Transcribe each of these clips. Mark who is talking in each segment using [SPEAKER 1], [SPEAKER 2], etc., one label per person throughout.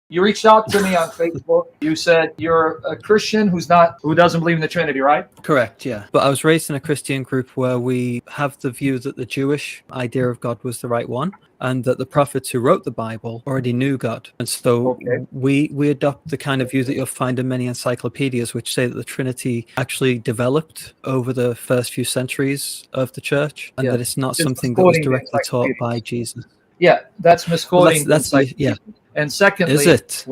[SPEAKER 1] You reached out to me on Facebook. You said you're a Christian who doesn't believe in the Trinity, right?
[SPEAKER 2] Correct, yeah. But I was raised in a Christian group where we have the view that the Jewish idea of God was the right one, and that the prophets who wrote the Bible already knew God. And so we adopt the kind of view that you'll find in many encyclopedias, which say that the Trinity actually developed over the first few centuries of the church, and that it's not something that was directly taught by Jesus.
[SPEAKER 1] Yeah, that's misquoting.
[SPEAKER 2] Well, yeah.
[SPEAKER 1] And secondly,
[SPEAKER 2] is it?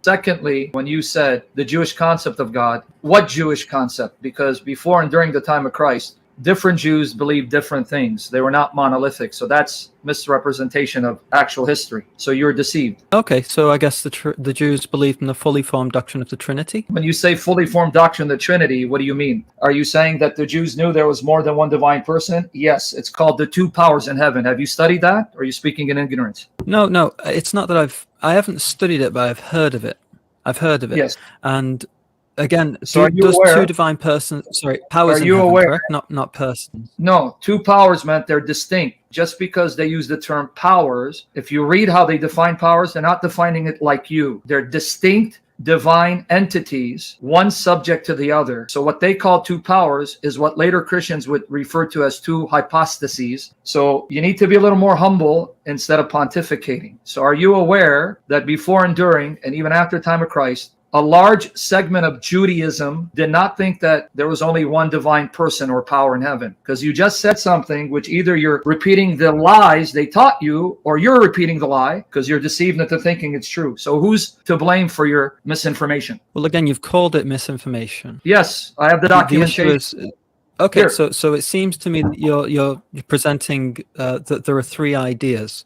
[SPEAKER 1] Secondly, when you said the Jewish concept of God, what Jewish concept? Because before and during the time of Christ, different Jews believed different things. They were not monolithic. So that's misrepresentation of actual history. So you're deceived.
[SPEAKER 2] Okay, so I guess the Jews believed in the fully formed doctrine of the Trinity?
[SPEAKER 1] When you say fully formed doctrine of the Trinity, what do you mean? Are you saying that the Jews knew there was more than one divine person? Yes, it's called the two powers in heaven. Have you studied that? Or are you speaking in ignorance?
[SPEAKER 2] No, it's not that I haven't studied it, but I've heard of it. Yes. And again,
[SPEAKER 1] so
[SPEAKER 2] does two divine persons, powers in heaven, correct? Not persons.
[SPEAKER 1] No, two powers meant they're distinct. Just because they use the term powers, if you read how they define powers, they're not defining it like you. They're distinct divine entities, one subject to the other. So what they call two powers is what later Christians would refer to as two hypostases. So you need to be a little more humble instead of pontificating. So are you aware that before and during, and even after the time of Christ, a large segment of Judaism did not think that there was only one divine person or power in heaven? Because you just said something which either you're repeating the lies they taught you, or you're repeating the lie because you're deceived into thinking it's true. So who's to blame for your misinformation?
[SPEAKER 2] Well, again, you've called it misinformation.
[SPEAKER 1] Yes, I have the documentation.
[SPEAKER 2] Okay, here. So it seems to me that you're presenting that there are three ideas.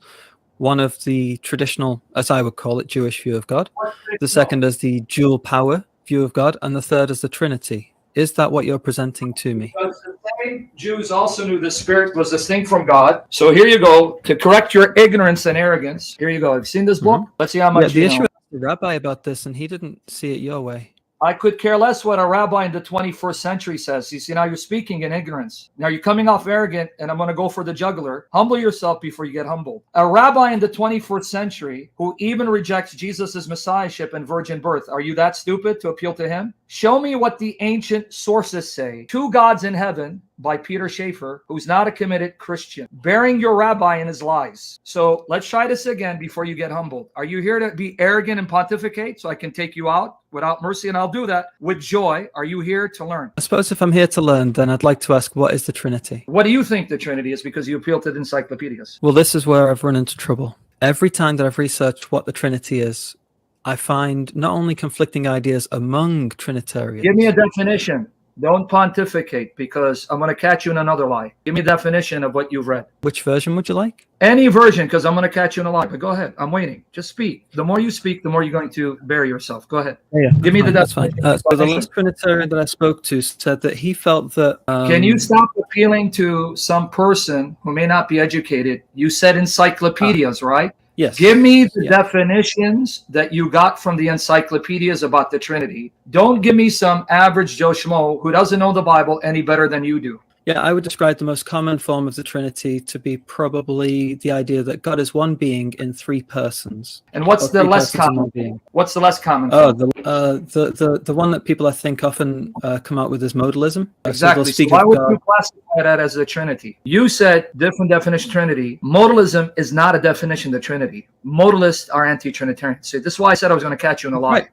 [SPEAKER 2] One of the traditional, as I would call it, Jewish view of God. The second is the dual power view of God. And the third is the Trinity. Is that what you're presenting to me?
[SPEAKER 1] Because the same Jews also knew the Spirit was distinct from God. So here you go. To correct your ignorance and arrogance, here you go. Have you seen this book? Let's see how much
[SPEAKER 2] you know. The issue with the rabbi about this, and he didn't see it your way.
[SPEAKER 1] I could care less what a rabbi in the 21st century says. You see, now you're speaking in ignorance. Now you're coming off arrogant, and I'm going to go for the jugular. Humble yourself before you get humbled. A rabbi in the 21st century who even rejects Jesus' messiahship and virgin birth, are you that stupid to appeal to him? Show me what the ancient sources say. Two gods in heaven, by Peter Schaeffer, who's not a committed Christian, bearing your rabbi in his lies. So let's try this again before you get humbled. Are you here to be arrogant and pontificate so I can take you out without mercy? And I'll do that with joy. Are you here to learn?
[SPEAKER 2] I suppose if I'm here to learn, then I'd like to ask, what is the Trinity?
[SPEAKER 1] What do you think the Trinity is? Because you appeal to the encyclopedias.
[SPEAKER 2] Well, this is where I've run into trouble. Every time that I've researched what the Trinity is, I find not only conflicting ideas among Trinitarians.
[SPEAKER 1] Give me a definition. Don't pontificate, because I'm going to catch you in another lie. Give me a definition of what you've read.
[SPEAKER 2] Which version would you like?
[SPEAKER 1] Any version, because I'm going to catch you in a lie. But go ahead. I'm waiting. Just speak. The more you speak, the more you're going to bury yourself. Go ahead. Give me the definition.
[SPEAKER 2] That's fine. So the last Trinitarian that I spoke to said that he felt that...
[SPEAKER 1] Can you stop appealing to some person who may not be educated? You said encyclopedias, right?
[SPEAKER 2] Yes.
[SPEAKER 1] Give me the definitions that you got from the encyclopedias about the Trinity. Don't give me some average Joe Schmo who doesn't know the Bible any better than you do.
[SPEAKER 2] Yeah, I would describe the most common form of the Trinity to be probably the idea that God is one being in three persons.
[SPEAKER 1] And what's the less common being? What's the less common?
[SPEAKER 2] The one that people I think often come out with is modalism.
[SPEAKER 1] Exactly. So why would you classify that as a Trinity? You said different definition Trinity. Modalism is not a definition of the Trinity. Modalists are anti-Trinitarian. So this is why I said I was going to catch you in a lie.
[SPEAKER 2] Right.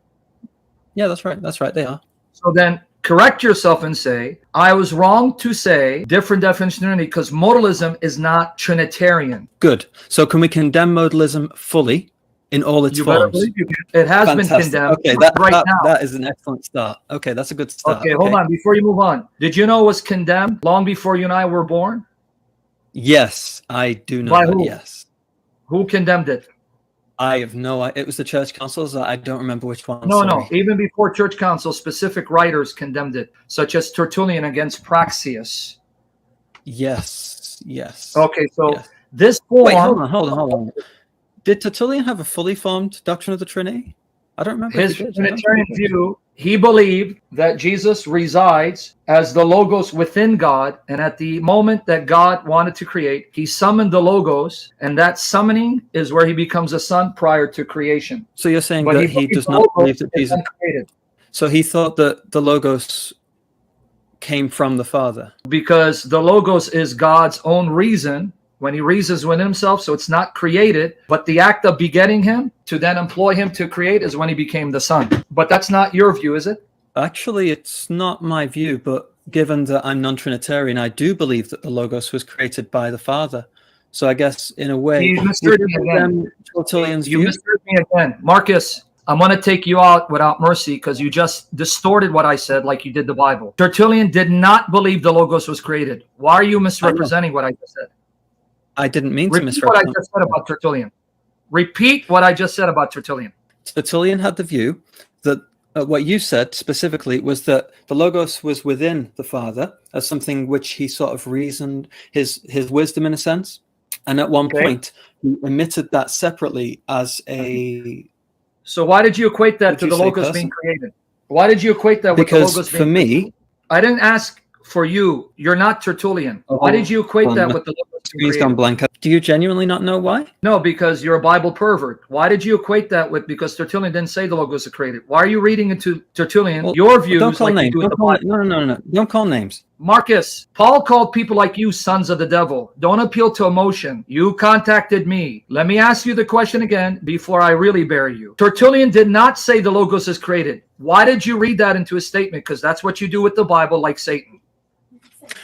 [SPEAKER 2] Yeah, that's right. That's right. They are.
[SPEAKER 1] So then correct yourself and say, I was wrong to say different definition of Trinity because modalism is not Trinitarian.
[SPEAKER 2] Good. So can we condemn modalism fully in all its forms?
[SPEAKER 1] It has been condemned.
[SPEAKER 2] Okay, now. That is an excellent start. Okay, that's a good start.
[SPEAKER 1] Okay, hold on. Before you move on, did you know it was condemned long before you and I were born?
[SPEAKER 2] Yes, I do know
[SPEAKER 1] By
[SPEAKER 2] that,
[SPEAKER 1] who?
[SPEAKER 2] yes.
[SPEAKER 1] Who condemned it?
[SPEAKER 2] I have no idea. It was the church councils. I don't remember which one.
[SPEAKER 1] No. Even before church councils, specific writers condemned it, such as Tertullian against Praxeas.
[SPEAKER 2] Yes.
[SPEAKER 1] Okay, so
[SPEAKER 2] yes.
[SPEAKER 1] This form...
[SPEAKER 2] Wait, hold on. Did Tertullian have a fully formed doctrine of the Trinity? I don't remember.
[SPEAKER 1] His Trinitarian view, He believed that Jesus resides as the Logos within God, and at the moment that God wanted to create, he summoned the Logos, and that summoning is where he becomes a son prior to creation.
[SPEAKER 2] So you're saying
[SPEAKER 1] But
[SPEAKER 2] that he does not believe that Jesus... So he thought that the Logos came from the Father?
[SPEAKER 1] Because the Logos is God's own reason when he reasons within himself, so it's not created, but the act of begetting him to then employ him to create is when he became the son. But that's not your view, is it?
[SPEAKER 2] Actually, it's not my view, but given that I'm non-Trinitarian, I do believe that the Logos was created by the Father. So I guess, in a way,
[SPEAKER 1] you misheard me again. You misheard me again. Marcus, I'm going to take you out without mercy because you just distorted what I said like you did the Bible. Tertullian did not believe the Logos was created. Why are you misrepresenting what I just said?
[SPEAKER 2] I didn't mean to misrepresent.
[SPEAKER 1] Repeat what I just said about Tertullian. Repeat what I just said about Tertullian.
[SPEAKER 2] Tertullian had the view that what you said specifically was that the Logos was within the Father as something which he sort of reasoned, his wisdom in a sense. And at one point, he emitted that separately as a...
[SPEAKER 1] So why did you equate that to the Logos being created? Why did you equate that with the Logos being created?
[SPEAKER 2] Because for me...
[SPEAKER 1] I didn't ask for you. You're not Tertullian. Why did you equate that with the Logos being created?
[SPEAKER 2] Blank. Do you genuinely not know why?
[SPEAKER 1] No, because you're a Bible pervert. Why did you equate that with, because Tertullian didn't say the Logos are created? Why are you reading into Tertullian your views?
[SPEAKER 2] Don't call
[SPEAKER 1] like
[SPEAKER 2] names.
[SPEAKER 1] You do
[SPEAKER 2] No. Don't call names.
[SPEAKER 1] Marcus, Paul called people like you sons of the devil. Don't appeal to emotion. You contacted me. Let me ask you the question again before I really bury you. Tertullian did not say the Logos is created. Why did you read that into a statement? Because that's what you do with the Bible, like Satan.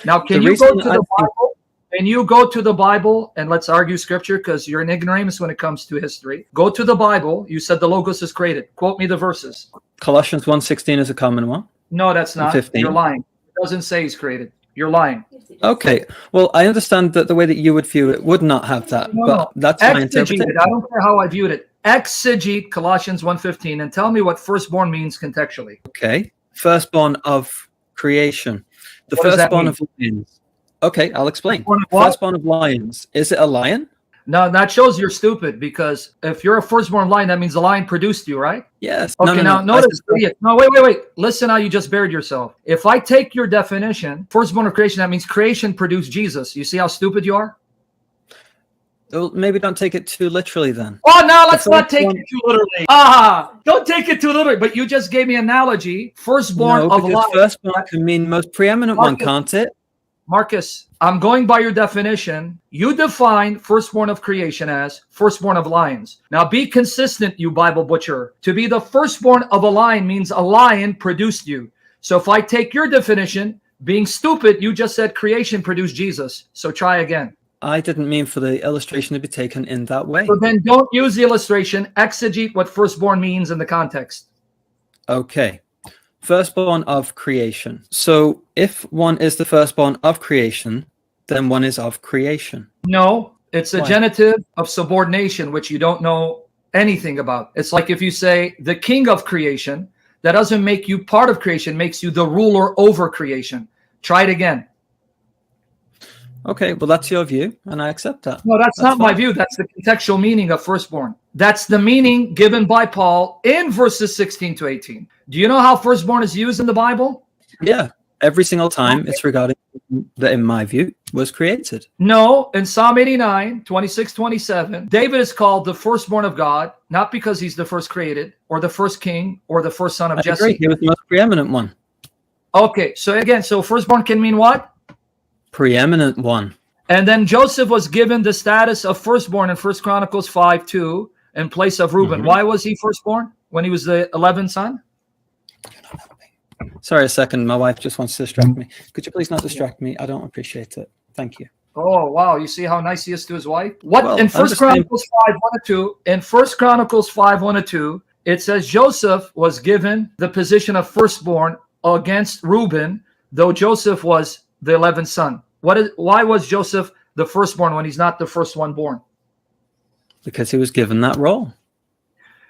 [SPEAKER 1] Now, can you go to the Bible? Can you go to the Bible and let's argue scripture because you're an ignoramus when it comes to history. Go to the Bible. You said the Logos is created. Quote me the verses.
[SPEAKER 2] Colossians 1:16 is a common one.
[SPEAKER 1] No, that's not.
[SPEAKER 2] 15.
[SPEAKER 1] You're lying. It doesn't say he's created. You're lying.
[SPEAKER 2] Okay. Well, I understand that the way that you would view it would not have that, but that's my interpretation.
[SPEAKER 1] I don't care how I viewed it. Exegete Colossians 1:15 and tell me what firstborn means contextually.
[SPEAKER 2] Okay. Firstborn of creation. The firstborn of lions. Okay, I'll explain. Firstborn of lions. Is it a lion?
[SPEAKER 1] No, that shows you're stupid because if you're a firstborn lion, that means the lion produced you, right?
[SPEAKER 2] Yes.
[SPEAKER 1] Okay, notice. No, wait. Listen how you just buried yourself. If I take your definition, firstborn of creation, that means creation produced Jesus. You see how stupid you are?
[SPEAKER 2] Well, maybe don't take it too literally then.
[SPEAKER 1] Oh, no, let's not take it too literally. Don't take it too literally. But you just gave me an analogy. Firstborn of lions.
[SPEAKER 2] Firstborn can mean most preeminent one, can't it?
[SPEAKER 1] Marcus, I'm going by your definition. You define firstborn of creation as firstborn of lions. Now be consistent, you Bible butcher. To be the firstborn of a lion means a lion produced you. So if I take your definition, being stupid, you just said creation produced Jesus. So try again.
[SPEAKER 2] I didn't mean for the illustration to be taken in that way.
[SPEAKER 1] So then don't use the illustration. Exegete what firstborn means in the context.
[SPEAKER 2] Okay. Firstborn of creation. So if one is the firstborn of creation, then one is of creation.
[SPEAKER 1] No, it's a genitive of subordination, which you don't know anything about. It's like if you say the king of creation, that doesn't make you part of creation, makes you the ruler over creation. Try it again.
[SPEAKER 2] Okay, well, that's your view, and I accept that.
[SPEAKER 1] No, that's not my view. That's the contextual meaning of firstborn. That's the meaning given by Paul in verses 16 to 18. Do you know how firstborn is used in the Bible?
[SPEAKER 2] Yeah, every single time it's regarding that, in my view, was created.
[SPEAKER 1] No, in Psalm 89, 26, 27, David is called the firstborn of God, not because he's the first created, or the first king, or the first son of Jesse.
[SPEAKER 2] Agree. He was the most preeminent one.
[SPEAKER 1] Okay, so again, so firstborn can mean what?
[SPEAKER 2] Preeminent one. And
[SPEAKER 1] then Joseph was given the status of firstborn in 1 Chronicles 5:2 in place of Reuben. Why was he firstborn when he was the 11th son?
[SPEAKER 2] Sorry, a second. My wife just wants to distract me. Could you please not distract me? I don't appreciate it. Thank you.
[SPEAKER 1] Oh, wow. You see how nice he is to his wife? What in 1 Chronicles 5:1-2, in 1 Chronicles 5:1-2, it says Joseph was given the position of firstborn against Reuben, though Joseph was the 11th son. Why was Joseph the firstborn when he's not the first one born?
[SPEAKER 2] Because he was given that role.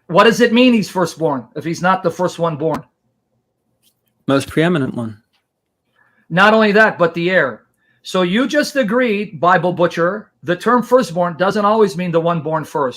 [SPEAKER 1] What does it mean he's firstborn if he's not the first one born?
[SPEAKER 2] Most preeminent one.
[SPEAKER 1] Not only that, but the heir. So you just agreed, Bible butcher, the term firstborn doesn't always mean the one born first.